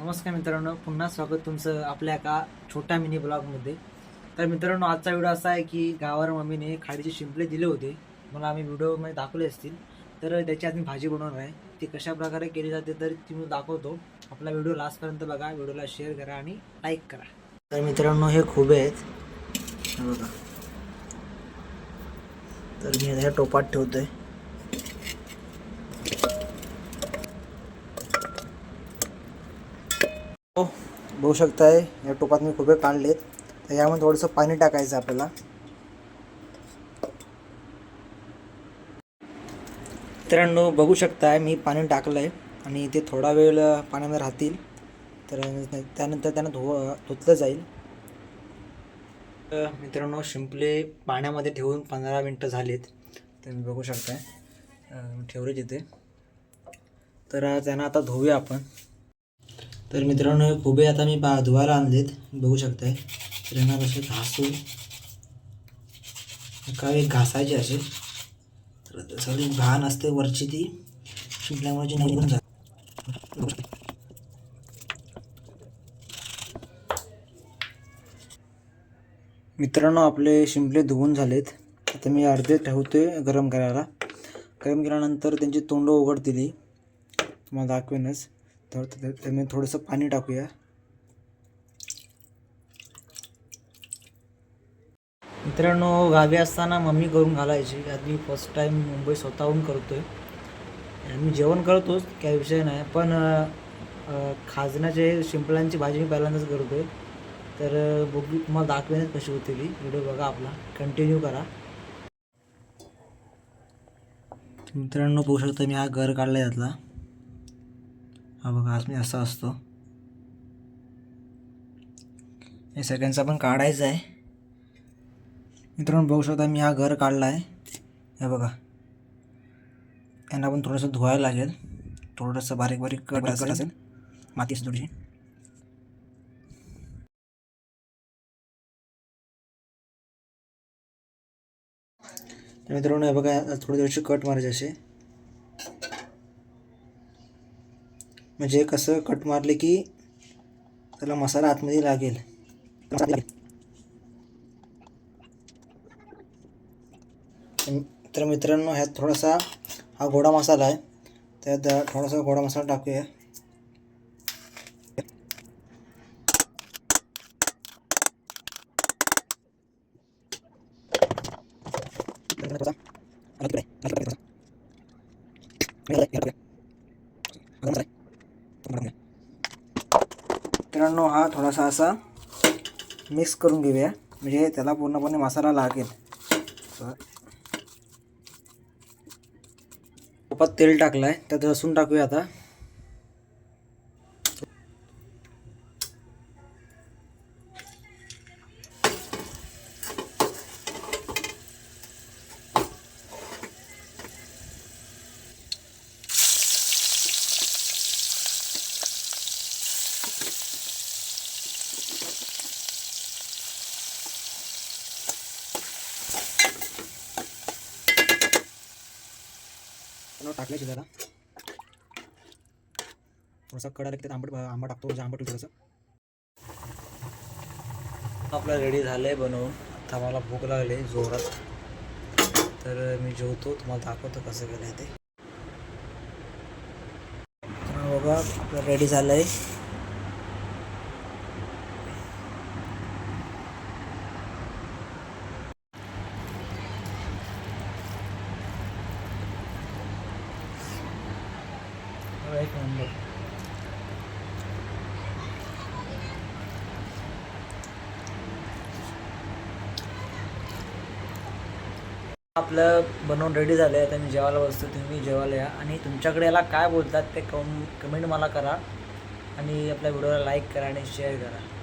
नमस्कार मित्रांनो, पुन्हा स्वागत तुमचं आपल्या एका छोट्या मिनी ब्लॉगमध्ये. तर मित्रांनो, आजचा व्हिडिओ असा आहे की गावावर मम्मीने खाडीचे शिंपले दिले होते. मला आम्ही व्हिडिओमध्ये दाखवले असतील. तर त्याची आज मी भाजी बनवणार आहे. ती कशा प्रकारे केली जाते तर ती मी दाखवतो. आपला व्हिडिओ लास्टपर्यंत बघा, व्हिडिओला शेअर करा आणि लाईक करा. तर मित्रांनो, हे खोबे आहेत, हे बघा. तर मी ह्या टोपात ठेवतोय. बघू शकताय, या टोपात मी खोबे काढलेत. तर यामध्ये थोडंसं पाणी टाकायचं आपल्याला. मित्रांनो, बघू शकताय मी पाणी टाकलं आहे आणि ते थोडा वेळ पाण्यामध्ये राहतील. तर त्यानंतर त्यांना धुतलं जाईल. मित्रांनो, शिंपले पाण्यामध्ये ठेवून 15 मिनटं झालेत. तर मी बघू शकताय ठेवले तिथे. तर त्यांना आता धुवूया आपण. तर मित्रांनो, हे खोबे आता मी धुवायला आणलेत, बघू शकताय. तर यांना कसे घासून काही घासायचे असे. तर सगळी घाण असते वरची ती शिंपल्यामुळे निघून जाते. मित्रांनो, आपले शिंपले धुवून झालेत. आता मी अर्धे ठेवतोय गरम करायला. गरम केल्यानंतर त्यांची तोंड उघडतील, तुम्हाला दाखवेनच. तर त्यामध्ये थोडंसं पाणी टाकूया. मित्रांनो, गावी असताना मम्मी करून घालायची. आज मी फर्स्ट टाईम मुंबई स्वतःहून करतोय. मी जेवण करतोच, काही विषय नाही, पण खाजण्याचे शिंपल्यांची भाजी मी पहिल्यांदाच करतोय. तर बघू, तुम्हाला दाखवेनच कशी होते ती. व्हिडिओ बघा आपला, कंटिन्यू करा. मित्रांनो, बघू शकता मी हा घर काढला यातला. हा बघा, आज मी असा असतो. हे सगळ्यांचा पण काढायचं आहे. मित्रांनो, बघू शकता मी हा घर काढला आहे. हे बघा, यांना पण थोडंसं धुवायला लागेल. थोडंसं बारीक बारीक कट असेल, माती असेल थोडीशी. तर मित्रांनो, हे बघा, थोडी थोडीशी कट मारायचे असे. म्हणजे कसं कट मारले की त्याला मसाला आतमध्ये लागेल. तर मित्रांनो, ह्यात थोडासा हा गोडा मसाला आहे, त्यात थोडासा गोडा मसाला टाकूया. मित्रांनो, हा थोडासा असा मिक्स करून घेऊया, म्हणजे त्याला पूर्णपणे मसाला लागेल. तुपात तेल टाकलं आहे, त्यात लसूण टाकूया आता. टाकले शिजायला. थोडासा कडा लागते, आंबट टाकतो, म्हणजे आंबट थोडंसं. आपलं रेडी झालं आहे बनवून. आता मला भूक लागली जोरात, तर मी जेवतो, तुम्हाला दाखवतो कसं केलं आहे ते. बघा, आपलं रेडी झालं आहे. एक नंबर. आपलं बनवून रेडी झालं आहे. आता मी जेवायला बसतो, तुम्ही जेवायला या. आणि तुमच्याकडे याला काय बोलतात ते कमेंट मला करा. आणि आपल्या व्हिडिओला लाईक करा आणि शेअर करा.